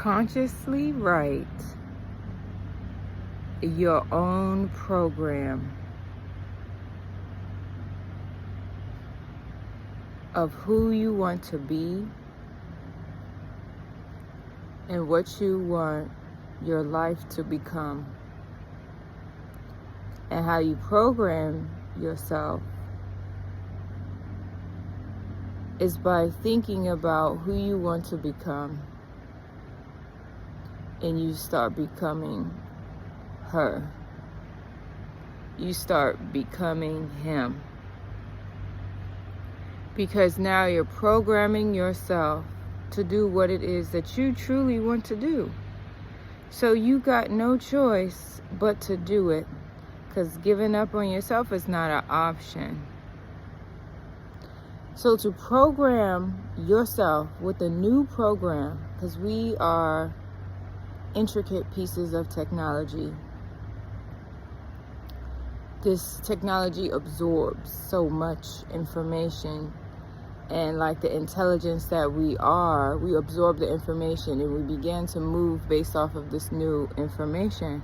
consciously write your own program of who you want to be and what you want your life to become, and how you program yourself is by thinking about who you want to become, and you start becoming her. You start becoming him. Because now you're programming yourself to do what it is that you truly want to do. So you got no choice but to do it, because giving up on yourself is not an option. So to program yourself with a new program, because we are intricate pieces of technology. This technology absorbs so much information, and like the intelligence that we are, we absorb the information and we begin to move based off of this new information.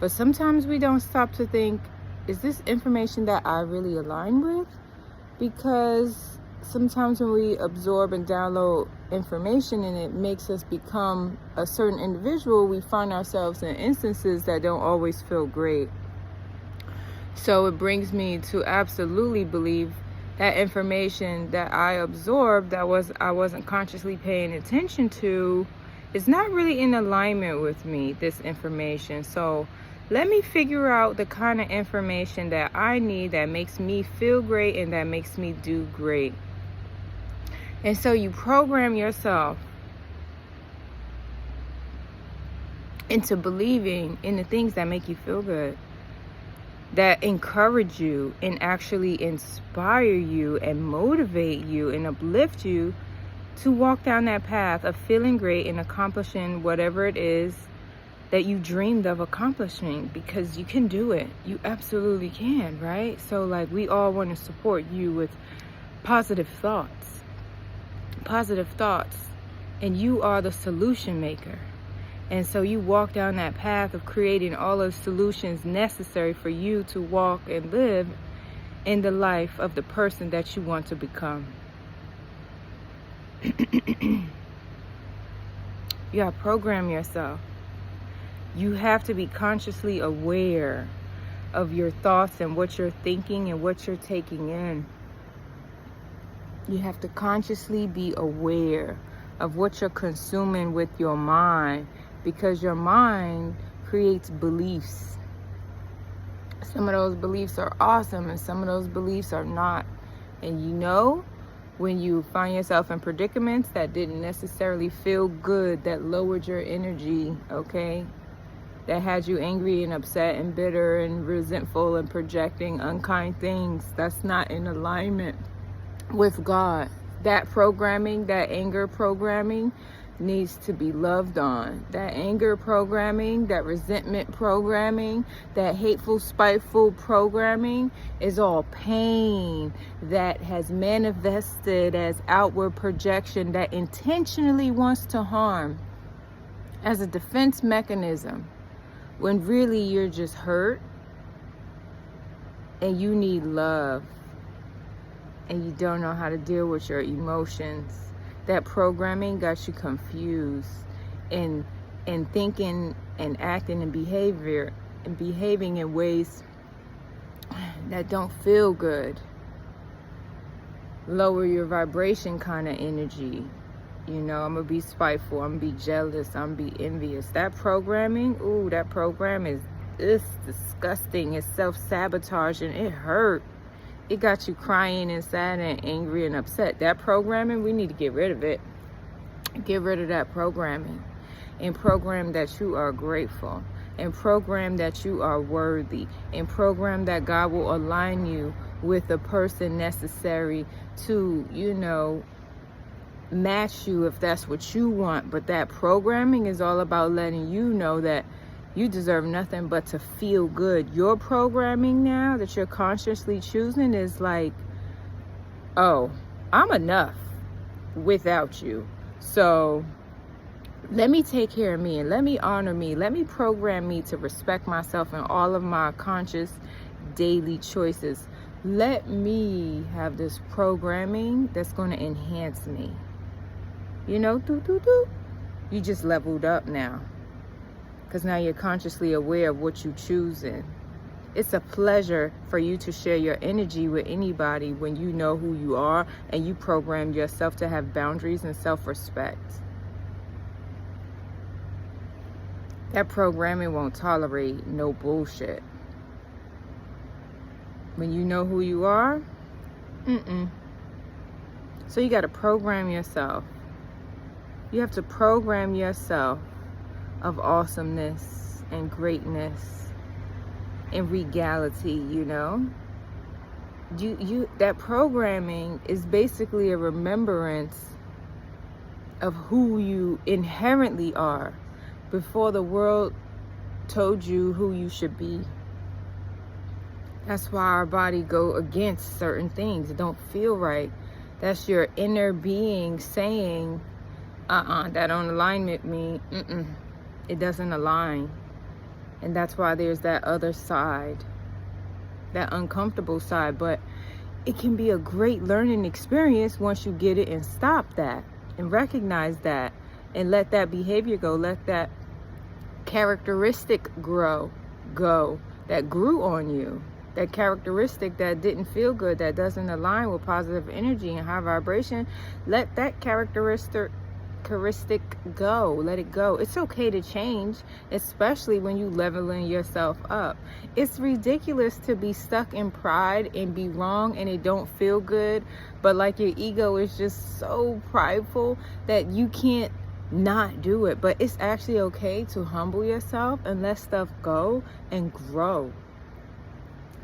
But sometimes we don't stop to think, is this information that I really align with? Because sometimes when we absorb and download information and it makes us become a certain individual, we find ourselves in instances that don't always feel great. So it brings me to absolutely believe that information that I absorbed that I wasn't consciously paying attention to is not really in alignment with me, this information. So let me figure out the kind of information that I need that makes me feel great and that makes me do great. And so you program yourself into believing in the things that make you feel good, that encourage you and actually inspire you and motivate you and uplift you to walk down that path of feeling great and accomplishing whatever it is that you dreamed of accomplishing, because you can do it. You absolutely can, right? So like, we all want to support you with positive thoughts, and you are the solution maker. And so you walk down that path of creating all the solutions necessary for you to walk and live in the life of the person that you want to become. You gotta program yourself. You have to be consciously aware of your thoughts and what you're thinking and what you're taking in. You have to consciously be aware of what you're consuming with your mind, because your mind creates beliefs. Some of those beliefs are awesome and some of those beliefs are not. And you know, when you find yourself in predicaments that didn't necessarily feel good, that lowered your energy, okay? That had you angry and upset and bitter and resentful and projecting unkind things, that's not in alignment with God. That programming, that anger programming, needs to be loved on. That anger programming, that resentment programming, that hateful, spiteful programming is all pain that has manifested as outward projection that intentionally wants to harm as a defense mechanism, when really you're just hurt and you need love and you don't know how to deal with your emotions. That programming got you confused in thinking and acting and behaving in ways that don't feel good. Lower your vibration kind of energy. You know, I'm gonna be spiteful, I'm gonna be jealous, I'm gonna be envious. That programming, that program it's disgusting, it's self-sabotaging, it hurt. It got you crying and sad and angry and upset. That programming, we need to get rid of it. Get rid of that programming. And program that you are grateful. And program that you are worthy. And program that God will align you with the person necessary to, match you if that's what you want. But that programming is all about letting you know that you deserve nothing but to feel good. Your programming now that you're consciously choosing is like, oh, I'm enough without you. So Let me take care of me and let me honor me. Let me program me to respect myself and all of my conscious daily choices. Let me have this programming that's going to enhance me. You know, you just leveled up now. Because now you're consciously aware of what you're choosing. It's a pleasure for you to share your energy with anybody when you know who you are and you program yourself to have boundaries and self-respect. That programming won't tolerate no bullshit. When you know who you are, So you got to program yourself. You have to program yourself of awesomeness and greatness and regality, you know. That programming is basically a remembrance of who you inherently are before the world told you who you should be. That's why our body go against certain things. It don't feel right. That's your inner being saying, that don't align with me. It doesn't align. And that's why there's that other side, that uncomfortable side. But it can be a great learning experience once you get it and stop that and recognize that and let that behavior go. Let that characteristic go that grew on you. That characteristic that didn't feel good, that doesn't align with positive energy and high vibration. Let that characteristic go. Let it go. It's okay to change, especially when you leveling yourself up. It's ridiculous to be stuck in pride and be wrong and it don't feel good, but like your ego is just so prideful that you can't not do it. But it's actually okay to humble yourself and let stuff go and grow.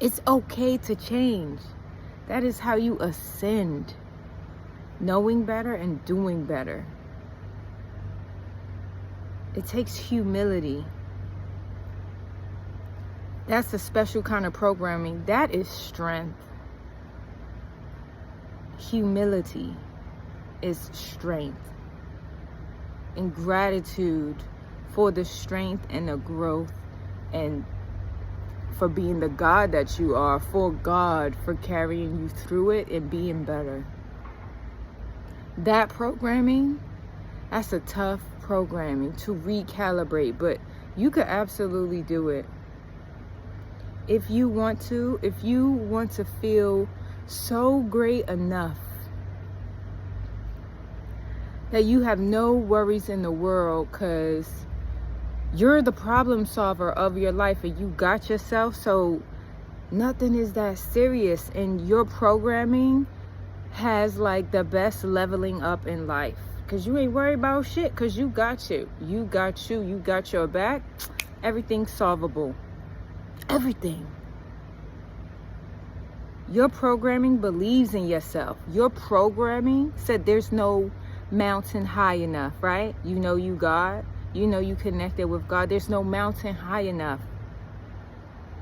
It's okay to change. That is how you ascend. Knowing better and doing better. It takes humility. That's a special kind of programming. That is strength. Humility is strength. And gratitude for the strength and the growth and for being the God that you are, for God for carrying you through it and being better. That programming, that's a tough programming to recalibrate, but you could absolutely do it. If you want to feel so great enough that you have no worries in the world because you're the problem solver of your life and you got yourself, so nothing is that serious, and your programming has like the best leveling up in life because you ain't worried about shit because you got you got your back. Everything's solvable. Everything. Your programming believes in yourself. Your programming said there's no mountain high enough, right? You know you God. You know you connected with God. There's no mountain high enough.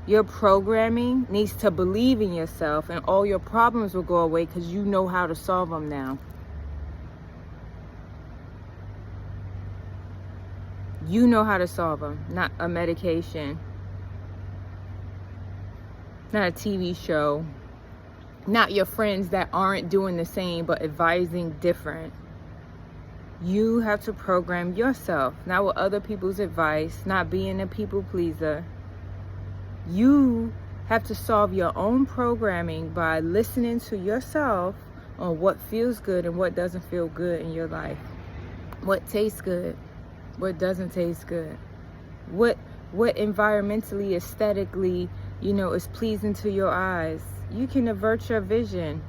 Your programming needs to believe in yourself and all your problems will go away because you know how to solve them now. You know how to solve them. Not a medication. Not a TV show. Not your friends that aren't doing the same but advising different. You have to program yourself, not with other people's advice, not being a people pleaser. You have to solve your own programming by listening to yourself on what feels good and what doesn't feel good in your life. What tastes good, what doesn't taste good. What environmentally, aesthetically, is pleasing to your eyes. You can avert your vision.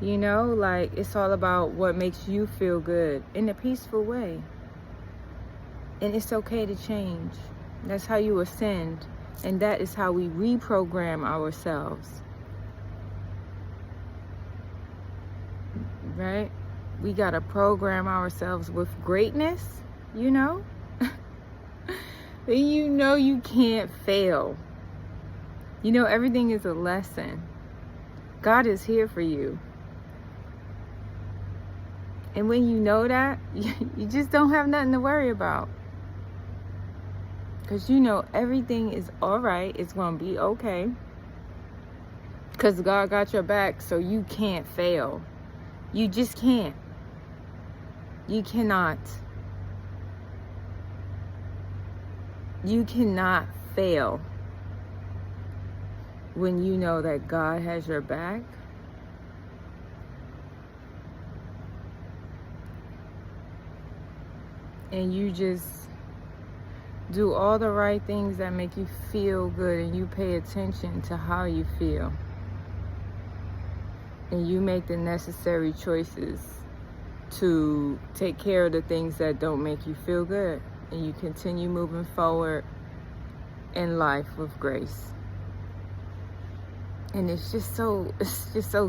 Like it's all about what makes you feel good in a peaceful way. And it's okay to change. That's how you ascend. And that is how we reprogram ourselves. Right? We got to program ourselves with greatness, And you can't fail. Everything is a lesson. God is here for you. And when you know that, you just don't have nothing to worry about. Because you know everything is all right. It's going to be okay. Because God got your back, so you can't fail. You just can't. You cannot. You cannot fail when you know that God has your back. And you just do all the right things that make you feel good, and you pay attention to how you feel. And you make the necessary choices to take care of the things that don't make you feel good. And you continue moving forward in life with grace. And it's just so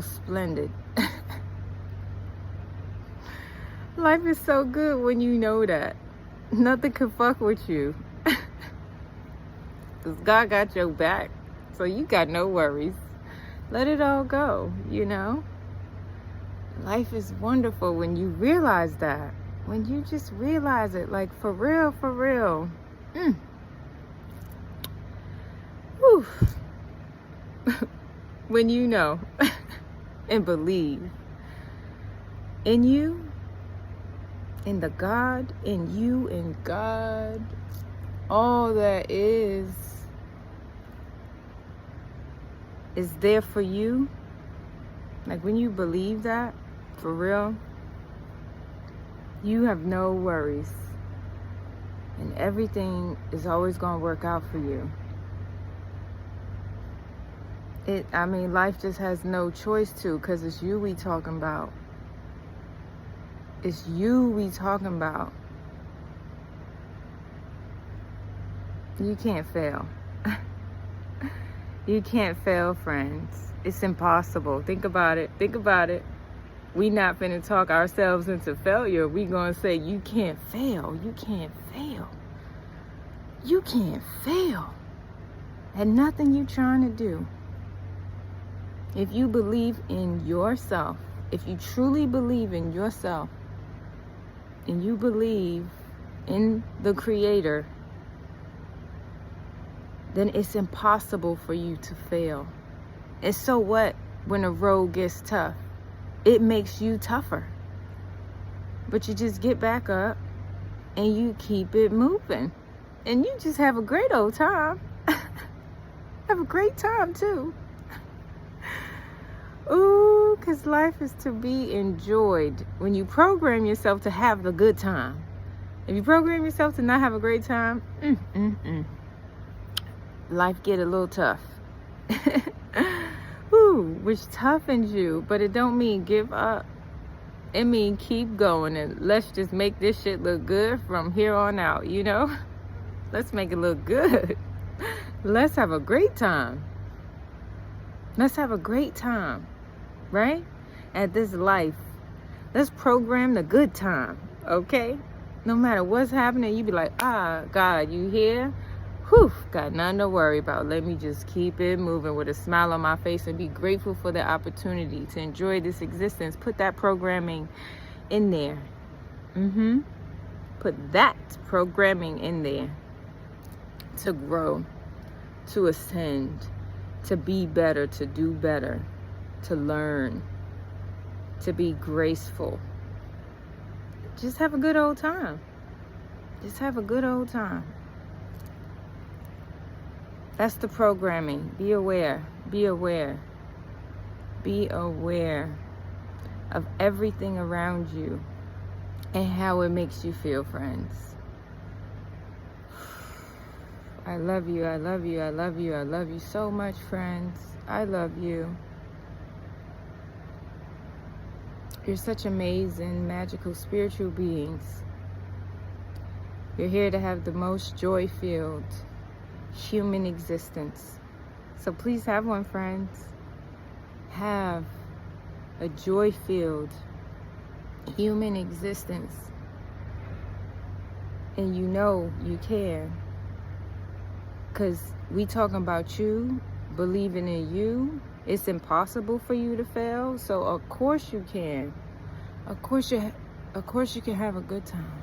splendid. Life is so good when you know that. Nothing can fuck with you. Because God got your back. So you got no worries. Let it all go, you know? Life is wonderful when you realize that. When you just realize it, like for real, for real. Whew. When you know and believe in you, in the God, in you, in God, all that is there for you. Like when you believe that, for real, you have no worries. And everything is always going to work out for you. I mean, life just has no choice to, because it's you we talking about. It's you we talking about. You can't fail. You can't fail, friends. It's impossible. Think about it. Think about it. We not finna talk ourselves into failure. We gonna say, you can't fail. You can't fail. You can't fail at nothing you trying to do. If you believe in yourself, if you truly believe in yourself, and you believe in the Creator, then it's impossible for you to fail. And so what when a road gets tough? It makes you tougher. But you just get back up and you keep it moving. And you just have a great old time. Have a great time too. Ooh, because life is to be enjoyed when you program yourself to have the good time. If you program yourself to not have a great time, life get a little tough. Ooh, which toughens you, but it don't mean give up. It mean keep going, and let's just make this shit look good from here on out, you know? Let's make it look good. Let's have a great time. Let's have a great time, right? At this life. Let's program the good time, okay? No matter what's happening, you be like, God, you here? Whew, got nothing to worry about. Let me just keep it moving with a smile on my face and be grateful for the opportunity to enjoy this existence. Put that programming in there. Put that programming in there to grow, to ascend, to be better, to do better, to learn, to be graceful. Just have a good old time. Just have a good old time. That's the programming. Be aware. Be aware. Be aware of everything around you and how it makes you feel, friends. I love you. I love you. I love you. I love you so much, friends. I love you. You're such amazing, magical, spiritual beings. You're here to have the most joy-filled human existence. So please have one, friends. Have a joy-filled human existence. And you know you can. Because we talking about you, believing in you. It's impossible for you to fail. So of course you can. Of course Of course you can have a good time.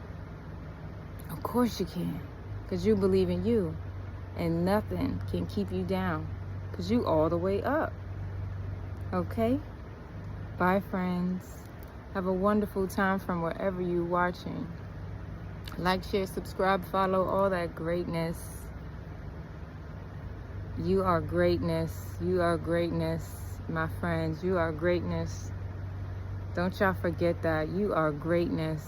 Of course you can. Because you believe in you. And nothing can keep you down. Because you all the way up. Okay? Bye, friends. Have a wonderful time from wherever you're watching. Like, share, subscribe, follow, all that greatness. You are greatness. You are greatness, my friends. You are greatness. Don't y'all forget that. You are greatness.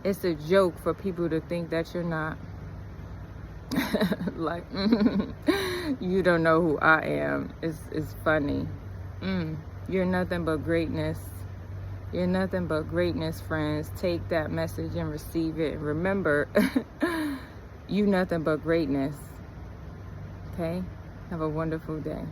It's a joke for people to think that you're not. Like, you don't know who I am. It's funny. You're nothing but greatness. You're nothing but greatness, friends. Take that message and receive it. Remember, you nothing but greatness. Okay? Have a wonderful day.